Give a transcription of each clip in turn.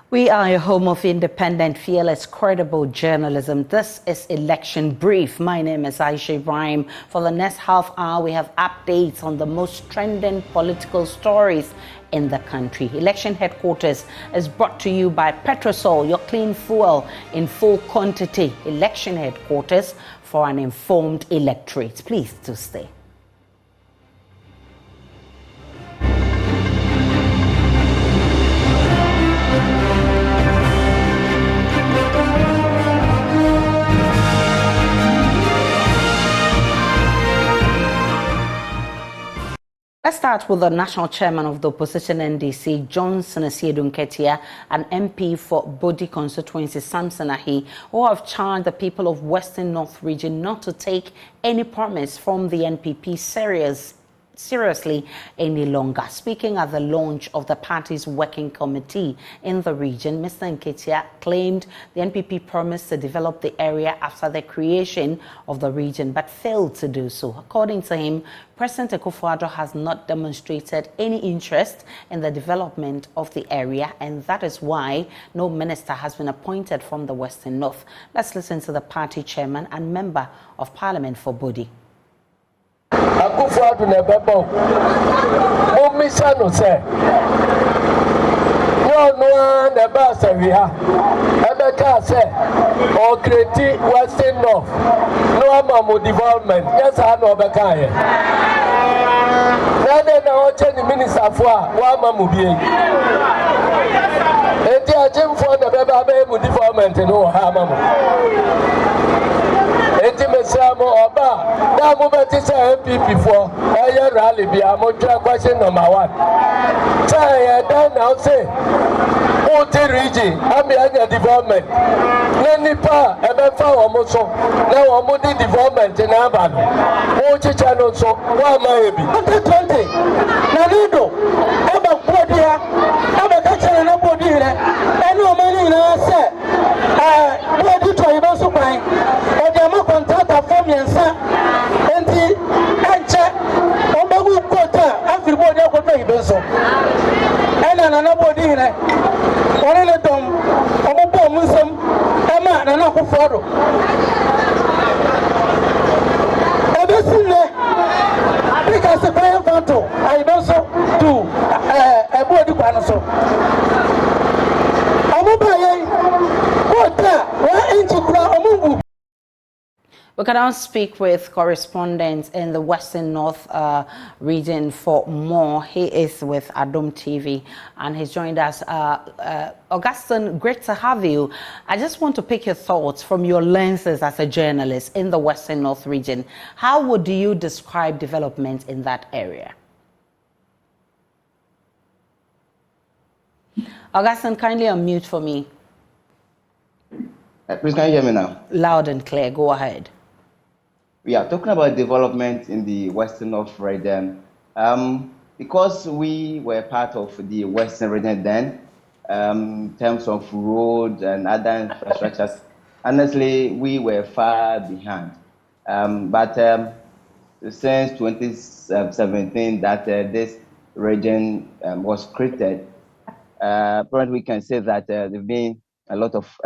We are a home of independent, fearless, credible journalism. This is Election Brief. My name is Asiedu. For the next half hour, we have updates on the most trending political stories in the country. Election Headquarters is brought to you by Petrosol, your clean fuel in full quantity. Election Headquarters for an informed electorate. Please do stay. Let's start with the national chairman of the opposition NDC, Johnson Asiedu Nketia, and MP for Bodi constituency, Samson Ahi, who have charged the people of Western North region not to take any promise from the NPP seriously any longer. Speaking at the launch of the party's working committee in the region, Mr. Nketia claimed the NPP promised to develop the area after the creation of the region, but failed to do so. According to him, President Akufo-Addo has not demonstrated any interest in the development of the area, and that is why no minister has been appointed from the Western North. Let's listen to the party chairman and member of parliament for Bodi. Akufo-Addo nebebo mo misa no se no neba sawia ebeka se o create Western North no amamu development yes I no beka ye na o cheni minister fo a wa amamu bie enti ajemfo na beba ba mu development no ha amamu Mesamo Oba, now movement is NPP for a rally. Be a motor question number one. Say, then now say, Multi region, I'm the development. Nanipa, MFA or Moso, now a multi development in Aban. Multi channel, so why maybe? 2020, Nanido, I'm a Bodia, I'm a catcher and a Bodia, and no money in our set. Where do you also buy? Contract from Yansa and the Ancha Obagu Kota, everybody will pay Beso. And another dinner. One of them, Obo Muslim, Emma, and Uncle Foro. Because the prayer photo, I also do a body panaso. We can now speak with correspondents in the Western North region for more. He is with Adom TV and he's joined us. Augustine, great to have you. I just want to pick your thoughts from your lenses as a journalist in the Western North region. How would you describe development in that area? Augustine, kindly unmute for me. Please, can you hear me now? Loud and clear. Go ahead. We are talking about development in the Western North region. Because we were part of the Western region then, in terms of roads and other infrastructures, honestly, we were far behind. But since 2017 that this region was created, apparently we can say that there's been a lot of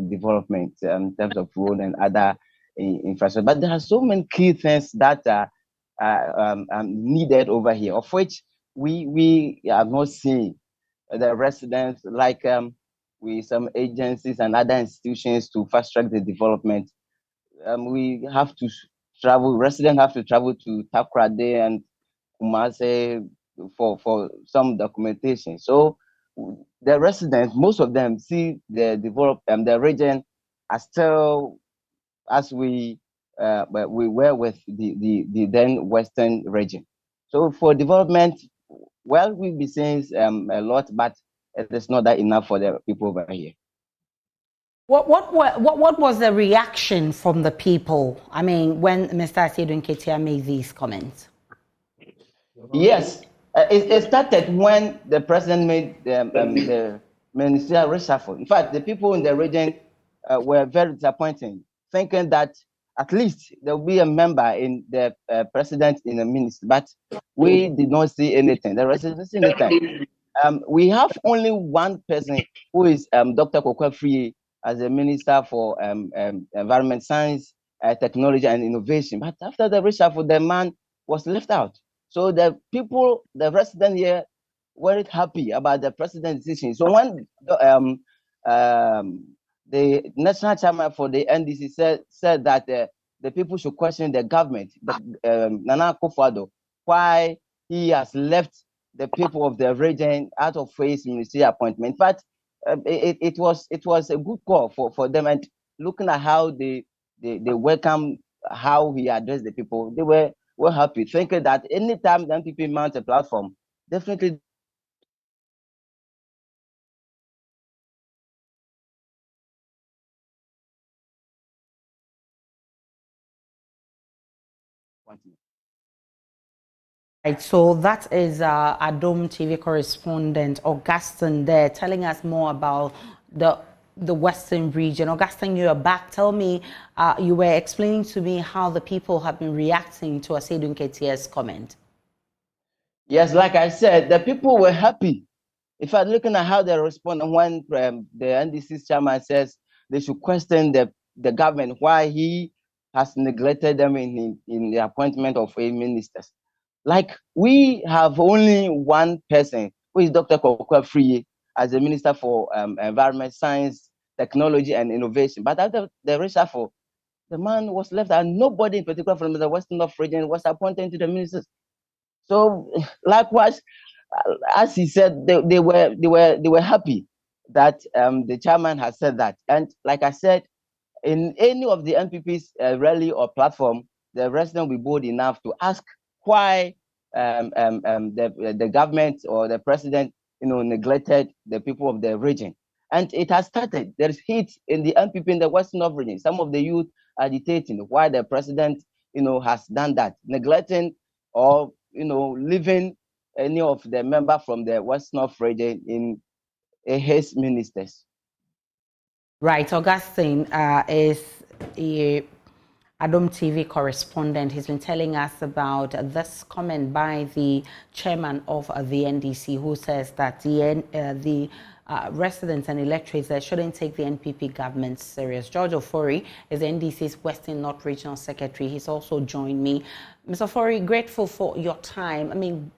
development in terms of road and other infrastructure, but there are so many key things that are needed over here, of which we have not seen the residents, like with some agencies and other institutions to fast track the development. We have to travel, residents have to travel to Takoradi and Kumasi for some documentation. So the residents, most of them see the region as still as we were with the then Western region. So for development, well, we'll be saying a lot, but it is not that enough for the people over here. What was the reaction from the people? I mean, when Mr. Asiedu Nketia made these comments? Yes, it started when the president made the ministerial reshuffle. In fact, the people in the region were very disappointed, thinking that at least there will be a member in the president in the ministry, but we did not see anything. The residents didn't see anything. We have only one person who is Dr. Free as the Minister for Environment, Science, Technology and Innovation. But after the reshuffle, the man was left out. So the people, the residents here, weren't happy about the president's decision. So when the national chairman for the NDC said that the people should question the government, Nana Akufo-Addo, why he has left the people of the region out of his ministerial appointment. But it was a good call for them, and looking at how they welcome how he addressed the people, they were happy, thinking that anytime the NPP mounts a platform, definitely. Right, so that is Adom TV correspondent Augustine there telling us more about the Western region. Augustine, you are back. Tell me, you were explaining to me how the people have been reacting to Asiedu Nketia's comment. Yes, like I said, the people were happy. In fact, looking at how they respond when the NDC's chairman says they should question the government, why he has neglected them in the appointment of ministers. Like, we have only one person, who is Dr. Free, as the Minister for Environment, Science, Technology, and Innovation. But after the reshuffle, the man was left, and nobody in particular from the Western North region was appointed to the ministers. So, likewise, as he said, they were happy that the chairman has said that. And like I said, in any of the NPP's rally or platform, the resident will be bold enough to ask why the government or the president, neglected the people of the region. And it has started. There is heat in the NPP in the Western North region. Some of the youth agitating why the president, has done that, neglecting or leaving any of the member from the Western North region in his ministers. Right, Augustine is a Adom TV correspondent. He's been telling us about this comment by the chairman of the NDC, who says that the residents and electorates that shouldn't take the NPP government serious. George Ofori is the NDC's Western North Regional Secretary. He's also joined me. Mr. Ofori, grateful for your time. I mean,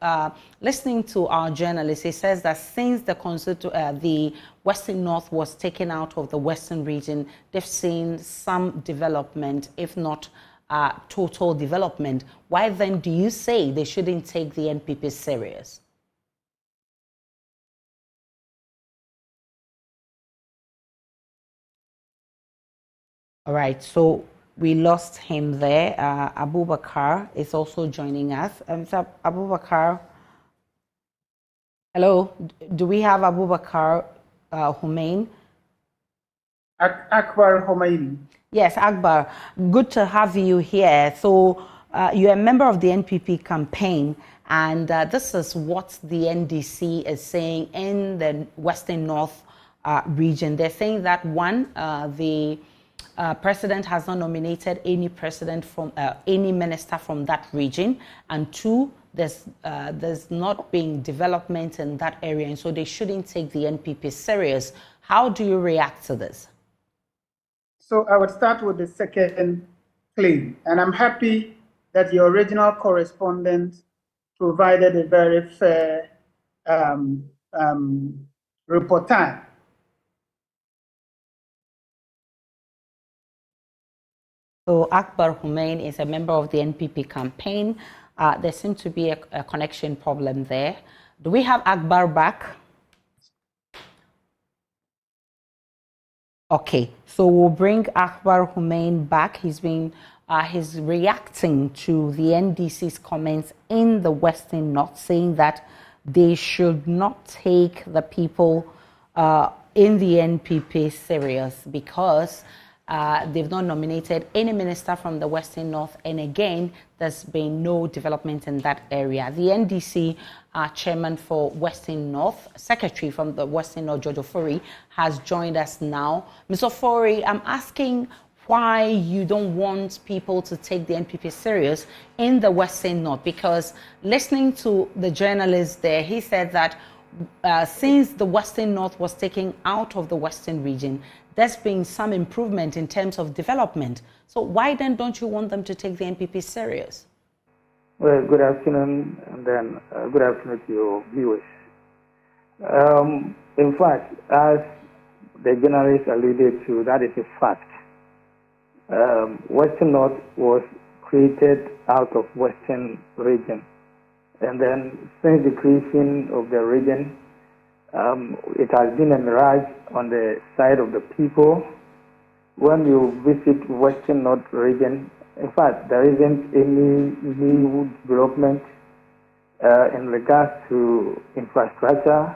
listening to our journalist, he says that since the Western North was taken out of the Western region, they've seen some development, if not total development. Why then do you say they shouldn't take the NPP serious? All right, so we lost him there. Abubakar is also joining us. Mr. Abubakar, hello. Do we have Abubakar Humain? Akbar Homaini. Yes, Akbar. Good to have you here. So you're a member of the NPP campaign, and this is what the NDC is saying in the Western North region. They're saying that one, the president has not nominated any president from any minister from that region, and two, there's not been development in that area, and so they shouldn't take the NPP serious. How do you react to this? So I would start with the second claim, and I'm happy that your original correspondent provided a very fair reportage. So Akbar Humain is a member of the NPP campaign. There seems to be a connection problem there. Do we have Akbar back? Okay, so we'll bring Akbar Humain back. He's reacting to the NDC's comments in the Western North, saying that they should not take the people in the NPP serious because they've not nominated any minister from the Western North, and again, there's been no development in that area. The NDC chairman for Western North, secretary from the Western North, George Ofori, has joined us now. Mr. Ofori, I'm asking why you don't want people to take the NPP serious in the Western North, because listening to the journalist there, he said that since the Western North was taken out of the Western region, there's been some improvement in terms of development. So why then don't you want them to take the NPP serious? Well, good afternoon, and then good afternoon to your viewers. In fact, as the journalist alluded to, that is a fact. Western North was created out of Western region. And then since the creation of the region, it has been a mirage on the side of the people. When you visit Western North region, in fact, there isn't any new development in regards to infrastructure,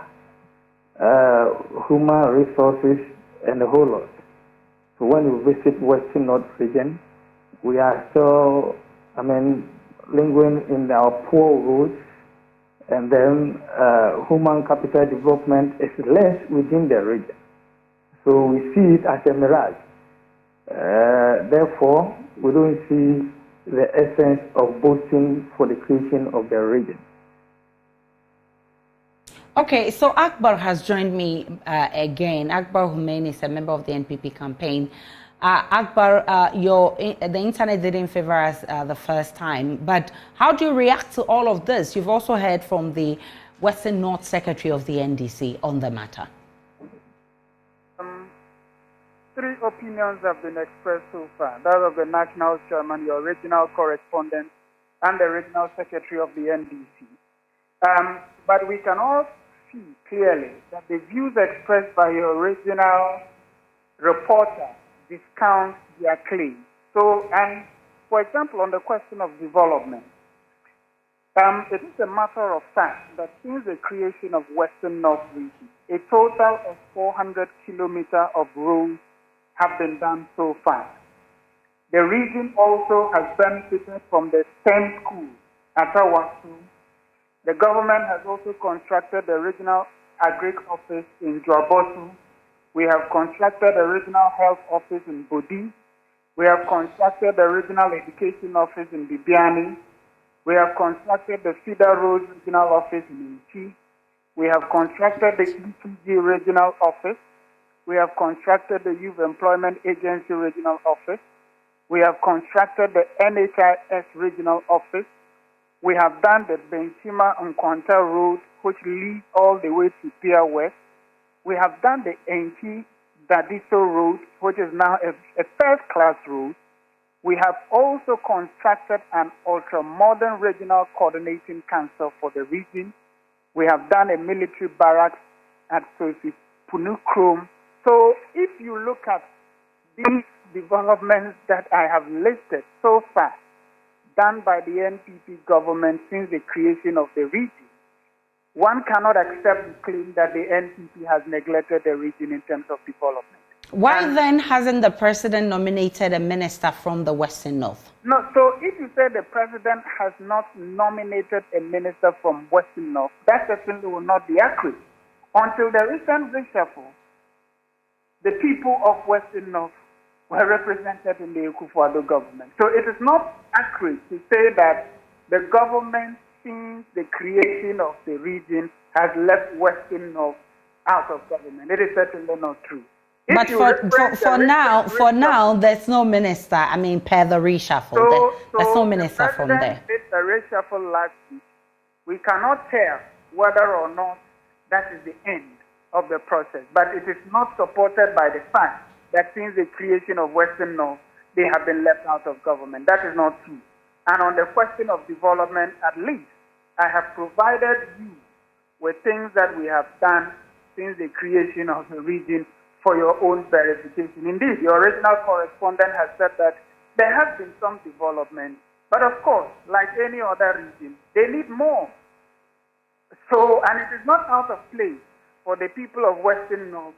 human resources, and a whole lot. So when you visit Western North region, we are still, lingering in our poor roads, and then human capital development is less within the region. So we see it as a mirage. Therefore, we don't see the essence of boasting for the creation of the region. Okay, so Akbar has joined me again. Akbar Humain is a member of the NPP campaign. Akbar, the internet didn't favor us the first time, but how do you react to all of this? You've also heard from the Western North Secretary of the NDC on the matter. Three opinions have been expressed so far. That of the National Chairman, your regional correspondent, and the Regional Secretary of the NDC. But we can all see clearly that the views expressed by your regional reporter discount their claims. So, and for example, on the question of development, it is a matter of fact that since the creation of Western North region, a total of 400 kilometers of roads have been done so far. The region also has benefited from the STEM school at Awasu. The government has also constructed the regional agric office in Dwabosu. We have constructed the regional health office in Bodi. We have constructed the regional education office in Bibiani. We have constructed the Feeder Road regional office in Inchi. We have constructed the EPG regional office. We have constructed the Youth Employment Agency regional office. We have constructed the NHIS regional office. We have done the Benchima and Kwanta Road, which leads all the way to Pia West. We have done the Enchi Dadiso Road, which is now a first-class road. We have also constructed an ultra-modern regional coordinating council for the region. We have done a military barracks at Sosi Punukrom. So if you look at these developments that I have listed so far, done by the NPP government since the creation of the region, one cannot accept the claim that the NPP has neglected the region in terms of development. Why then hasn't the president nominated a minister from the Western North? No, so if you say the president has not nominated a minister from Western North, that certainly will not be accurate. Until the recent reshuffle, the people of Western North were represented in the Akufo-Addo government. So it is not accurate to say that the government, since the creation of the region, has left Western North out of government. It is certainly not true. But for now, there's no minister. Per the reshuffle, there's no minister from there. Did the reshuffle last week. We cannot tell whether or not that is the end of the process, but it is not supported by the fact that since the creation of Western North, they have been left out of government. That is not true. And on the question of development, at least, I have provided you with things that we have done since the creation of the region for your own verification. Indeed, your original correspondent has said that there has been some development, but of course, like any other region, they need more. So, and it is not out of place for the people of Western North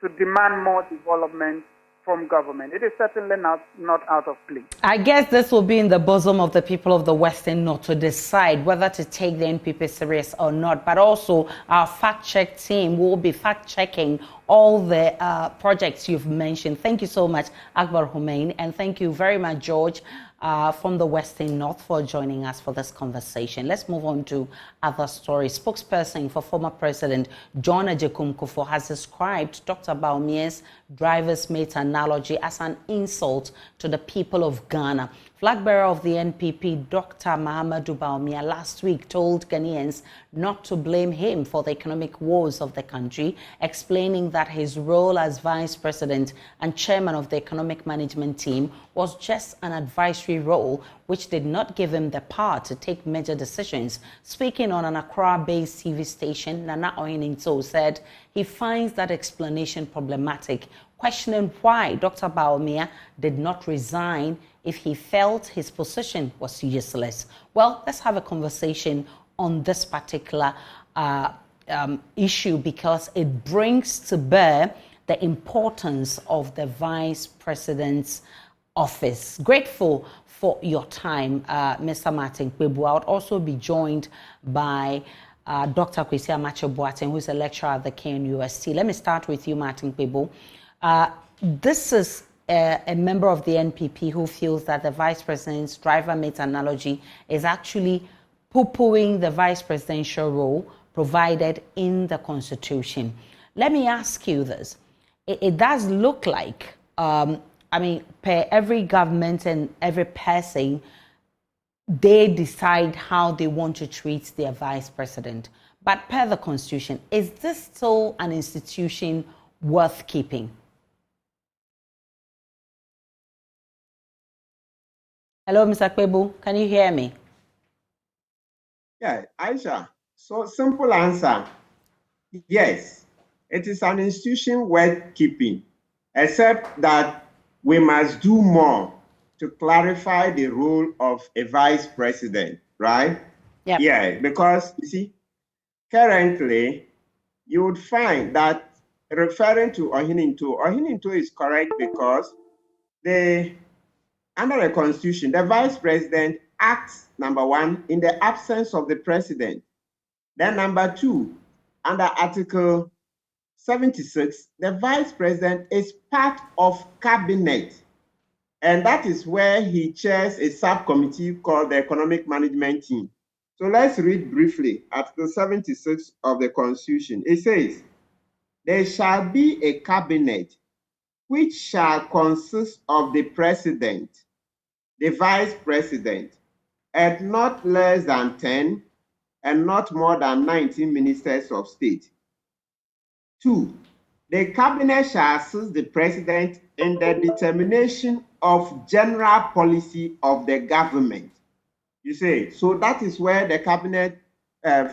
to demand more development from government. It is certainly not out of place. I guess this will be in the bosom of the people of the Western North to decide whether to take the NPP serious or not. But also, our fact-check team will be fact-checking all the projects you've mentioned. Thank you so much, Akbar Humain, and thank you very much, George. from the Western North for joining us for this conversation. Let's move on to other stories. Spokesperson for former President John Agyekum Kufuor has described Dr. Bawumia's driver's mate analogy as an insult to the people of Ghana. Flag bearer of the NPP, Dr. Mahamudu Bawumia, last week told Ghanaians not to blame him for the economic woes of the country, explaining that his role as vice president and chairman of the economic management team was just an advisory role, which did not give him the power to take major decisions. Speaking on an Accra-based TV station, Nana Oyeninto said he finds that explanation problematic, questioning why Dr. Bawumia did not resign if he felt his position was useless. Well, let's have a conversation on this particular issue because it brings to bear the importance of the vice president's office. Grateful for your time, Mr. Martin Kpebu. I would also be joined by Dr. Kwesi Amache-Boateng, who is a lecturer at the KNUST. Let me start with you, Martin Kpebu. This is a member of the NPP who feels that the vice president's driver mate analogy is actually poo-pooing the vice presidential role provided in the Constitution. Let me ask you this. It does look like, per every government and every person, they decide how they want to treat their vice president. But per the Constitution, is this still an institution worth keeping? Hello, Mr. Kpebu. Can you hear me? Yeah, Aisha. So simple answer. Yes, it is an institution worth keeping, except that we must do more to clarify the role of a vice president, right? Yep. Yeah, because you see, currently, you would find that referring to Oyeninto is correct because under the Constitution, the vice president acts, number one, in the absence of the president. Then number two, under Article 76, the vice president is part of cabinet. And that is where he chairs a subcommittee called the Economic Management Team. So let's read briefly Article 76 of the Constitution. It says, there shall be a cabinet which shall consist of the president, the vice president, and not less than 10 and not more than 19 ministers of state. 2, the cabinet shall assist the president in the determination of general policy of the government. You say, so that is where the cabinet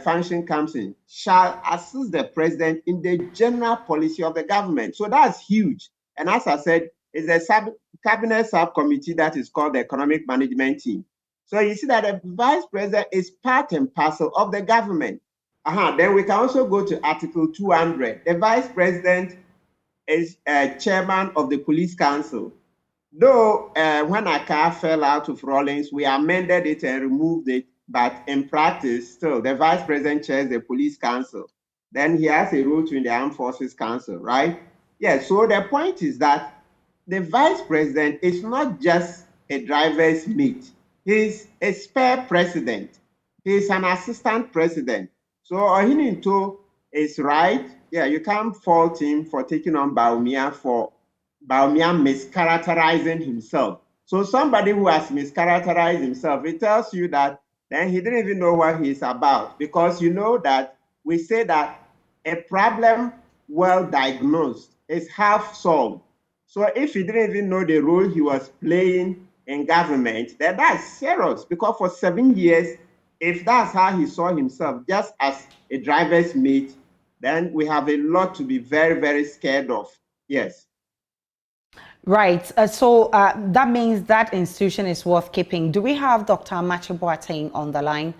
function comes in, shall assist the president in the general policy of the government. So that's huge. And as I said, it's a cabinet subcommittee that is called the Economic Management Team. So you see that the vice president is part and parcel of the government. Then we can also go to Article 200. The vice president is chairman of the police council. Though when Aka fell out of Rawlings, we amended it and removed it, but in practice, still, the vice president chairs the police council. Then he has a role in the Armed Forces Council, right? Yeah, so the point is that the vice president is not just a driver's mate. He's a spare president. He's an assistant president. So Oyeninto is right. Yeah, you can't fault him for taking on Bawumia for Bawumia mischaracterizing himself. So somebody who has mischaracterized himself, it tells you that then he didn't even know what he's about, because you know that we say that a problem well diagnosed is half solved. So if he didn't even know the role he was playing in government, then that's serious, because for 7 years, if that's how he saw himself, just as a driver's mate, then we have a lot to be very, very scared of. Yes. Right. So that means that institution is worth keeping. Do we have Dr. Amache-Boateng on the line?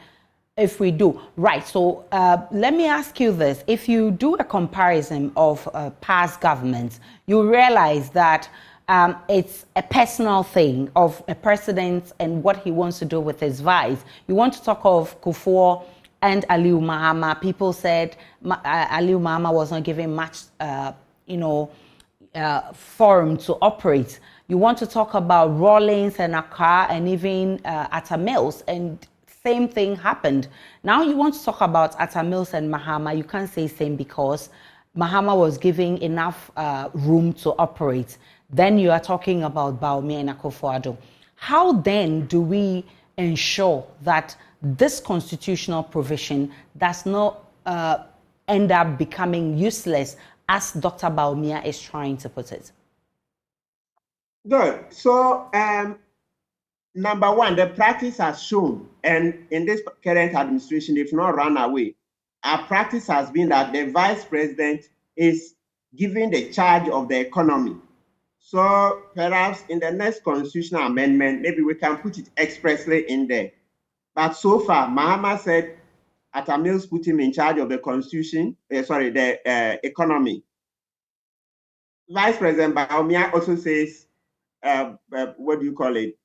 If we do, right. So let me ask you this. If you do a comparison of past governments, you realize that it's a personal thing of a president and what he wants to do with his vice. You want to talk of Kufuor and Aliu Mahama. People said Aliu Mahama was not giving much, forum to operate. You want to talk about Rawlings and Accra and even Atta Mills, and same thing happened. Now you want to talk about Atta Mills and Mahama. You can't say same because Mahama was giving enough room to operate. Then you are talking about Bawumia and Akufo-Addo. How then do we ensure that this constitutional provision does not end up becoming useless, as Dr. Bawumia is trying to put it? Good. So, number one, the practice has shown, and in this current administration, if not run away, our practice has been that the vice president is given the charge of the economy. So perhaps in the next constitutional amendment, maybe we can put it expressly in there. But so far, Mahama said Atta Mills put him in charge of the constitution, the economy. Vice President Bawumia also says, what do you call it?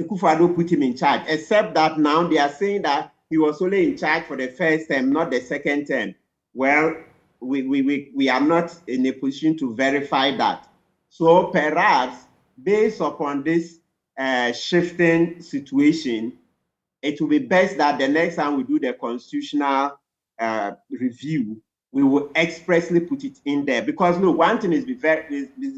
Akufo-Addo put him in charge, except that now they are saying that he was only in charge for the first term, not the second term. Well, we are not in a position to verify that. So perhaps based upon this shifting situation, it will be best that the next time we do the constitutional review, we will expressly put it in there. Because look, one thing is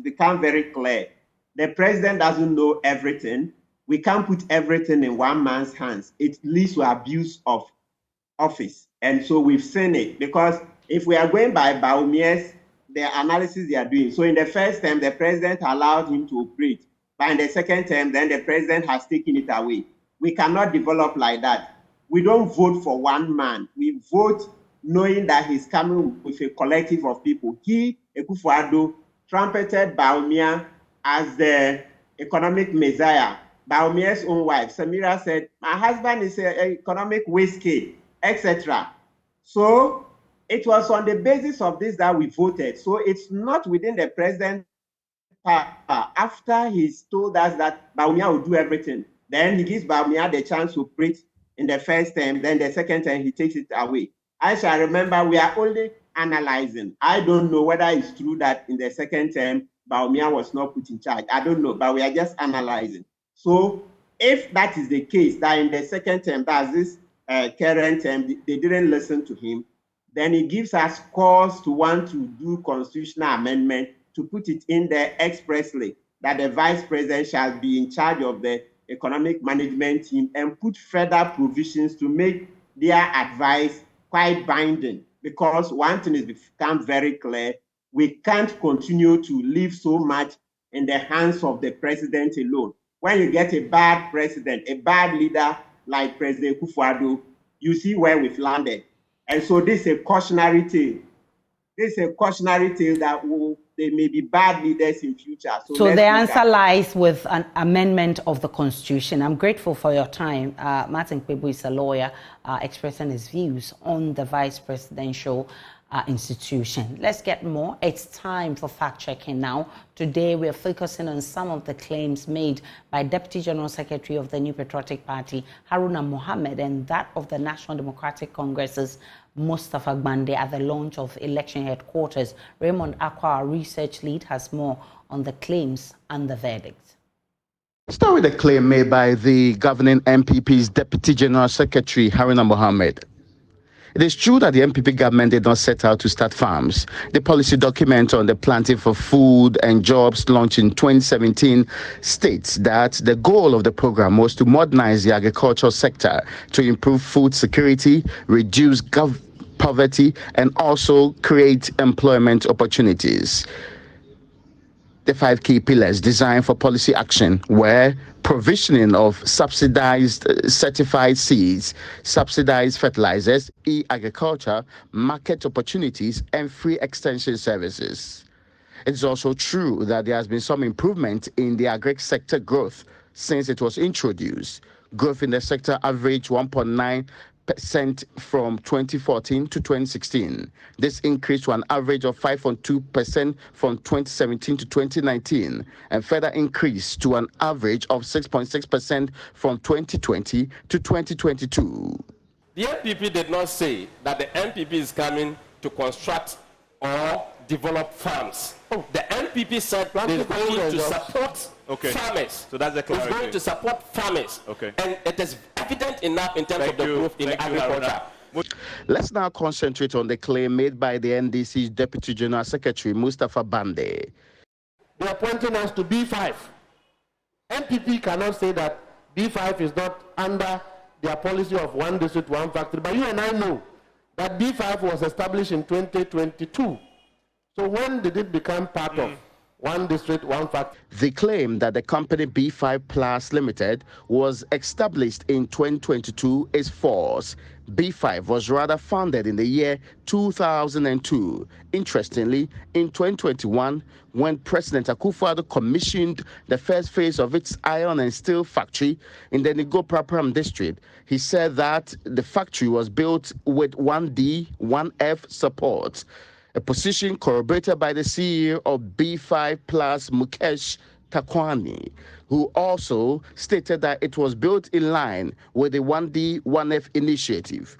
become very clear. The president doesn't know everything. We can't put everything in one man's hands. It leads to abuse of office. And so we've seen it, because if we are going by Bawumia's, the analysis they are doing, so in the first term, the president allowed him to operate. But in the second term, then the president has taken it away. We cannot develop like that. We don't vote for one man. We vote knowing that he's coming with a collective of people. He, Akufo-Addo, trumpeted Bawumia as the economic messiah. Bawumia's own wife, Samira, said, my husband is an economic whiskey, etc. So it was on the basis of this that we voted. So it's not within the president's power. After he's told us that Bawumia will do everything, then he gives Bawumia the chance to operate in the first term, then the second term he takes it away. I shall remember we are only analyzing. I don't know whether it's true that in the second term, Bawumia was not put in charge. I don't know, but we are just analyzing. So if that is the case, that in the second term, that's this current term, they didn't listen to him, then it gives us cause to want to do constitutional amendment to put it in there expressly that the vice president shall be in charge of the economic management team and put further provisions to make their advice quite binding. Because one thing is become very clear, we can't continue to leave so much in the hands of the president alone. When you get a bad president, a bad leader like President Akufo-Addo, you see where we've landed. And so this is a cautionary tale. This is a cautionary tale that there may be bad leaders in future. So the answer lies with an amendment of the Constitution. I'm grateful for your time. Martin Kpebu is a lawyer expressing his views on the vice presidential institution. Let's get more. It's time for fact-checking now. Today, we're focusing on some of the claims made by Deputy General Secretary of the New Patriotic Party, Haruna Mohammed, and that of the National Democratic Congress's Mustafa Gbande at the launch of election headquarters. Raymond Akwa, our research lead, has more on the claims and the verdict. Start with a claim made by the governing NPP's Deputy General Secretary, Haruna Mohammed. It is true that the NPP government did not set out to start farms. The policy document on the planting for food and jobs launched in 2017 states that the goal of the program was to modernize the agricultural sector to improve food security, reduce poverty, and also create employment opportunities. The 5 key pillars designed for policy action were provisioning of subsidized certified seeds, subsidized fertilizers, e-agriculture, market opportunities, and free extension services. It's also true that there has been some improvement in the agri sector growth since it was introduced. Growth in the sector averaged 1.9% from 2014 to 2016. This increased to an average of 5.2% from 2017 to 2019, and further increased to an average of 6.6% from 2020 to 2022. The NPP did not say that the NPP is coming to construct or develop farms. The NPP said they're going to support farmers. So that's the clarity. It's going to support farmers. Okay. And it is evident enough in terms of the growth in agriculture. Let's now concentrate on the claim made by the NDC's Deputy General Secretary, Mustapha Bande. They are pointing us to B5. NPP cannot say that B5 is not under their policy of one district, one factory. But you and I know that B5 was established in 2022. So when did it become part of one district, one factory? They claim that the company B5 Plus Limited was established in 2022 is false. B5 was rather founded in the year 2002. Interestingly, in 2021, when President Akufo-Addo commissioned the first phase of its iron and steel factory in the Nigo-Prapram district, he said that the factory was built with 1D, 1F support, a position corroborated by the CEO of B5 Plus, Mukesh Takwani, who also stated that it was built in line with the 1D, 1F initiative.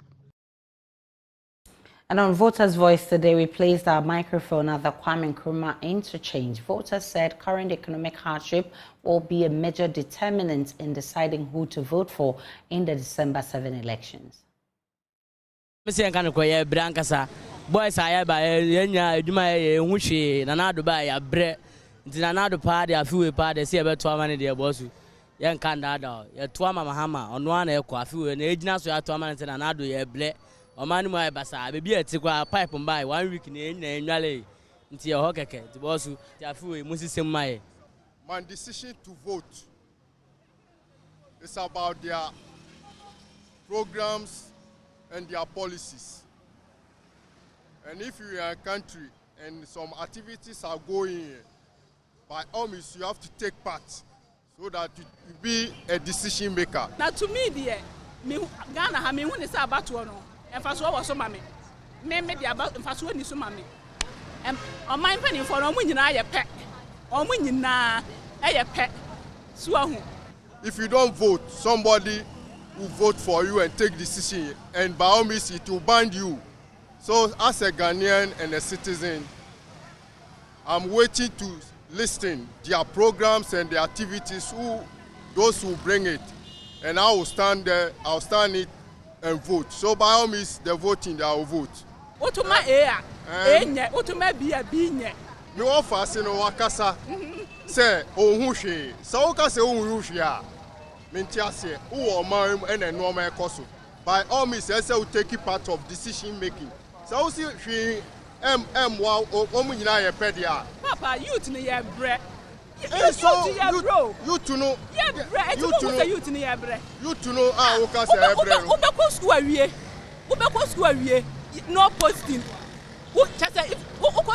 And on Voters' Voice today, we placed our microphone at the Kwame Nkrumah interchange. Voters said current economic hardship will be a major determinant in deciding who to vote for in the December 7 elections. Boys, I have a do my wushi, Nanado by a bread. Nanado party, a few party, see about 2 money, dear boss. Young Candado, a Tuama Mahama, on one air coffee, and age now so at 2 months and another year ble, or Manuel Bassa, baby, a tickle pipe and buy 1 week in Raleigh into your hockey, the boss who are few Moses my. My decision to vote is about their programs and their policies. And if you are a country and some activities are going, by all means you have to take part so that you be a decision maker. Now to me, dear, Ghana have me when it's about to know. And for so was so mammy. Maybe about and for so any so mammy. And on my penny for a winning I a pet. Or winning a pet. So if you don't vote, somebody will vote for you and take decision, and by all means it will bind you. So as a Ghanaian and a citizen, I'm waiting to listen their programs and their activities, those who bring it, and I will stand there, I'll stand it and vote. So by all means, the voting, I will vote. What to my ear? What to my be a being? Me offer say no wakasa. Say ohun hwe. Sa oka say ohun hwe a. Me ntiase, wo man and no man ekoso. By all means, I say we take part of decision making. So see hwe wow omu nyina ye pede a. Papa, youth ni ye bre. So you to know. Ye bre, you to know youth ni ye bre. You to know ah oka say ye bre. Ube ko school awie. Ube ko school awie. No posting. Who just say if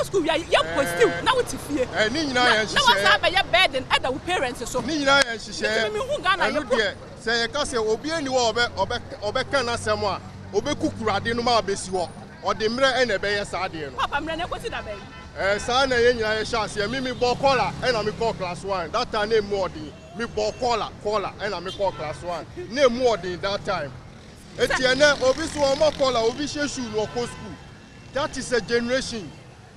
school we are posting now it's fear. Ni nyina ye hye. Now what's be your burden other parents so. Ni nyina ye hye. Me hu Ghana you dey say ye ka say obi ani wo obeka na sem a obekukurade no ma abesi ho. Or the mre and a bear sardine. Papa, I'm not going to son, and I shall see me ball collar and I'm call class 1. That time, name more than me ball collar, and I'm call class 1. Name more than that time. Etienne, obviously, one more collar, obviously, shoe or school. That is a generation.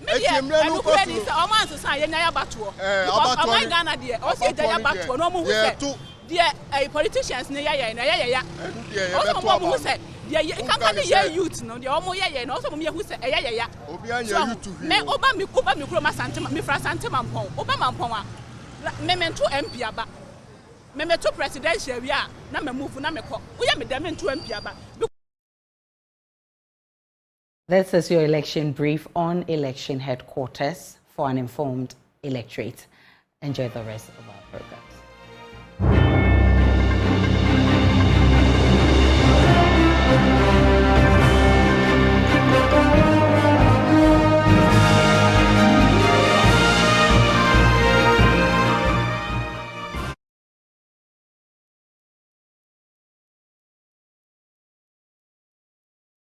I'm ready to almost say, and I about to. I'm Ghana, dear. Also, they are back to no more. Dear, politicians near ya. Also, who said, yeah, you can't hear youth, no, the almost and also me who said, yeah. Me Obama, me Croma Santa, me fra Santa Mampon, Obama Poma, Memento MP aba. Memento presidential, we are, Nama move, Namako. We are Madame to MP aba. This is your election brief on election headquarters for an informed electorate. Enjoy the rest of our programs.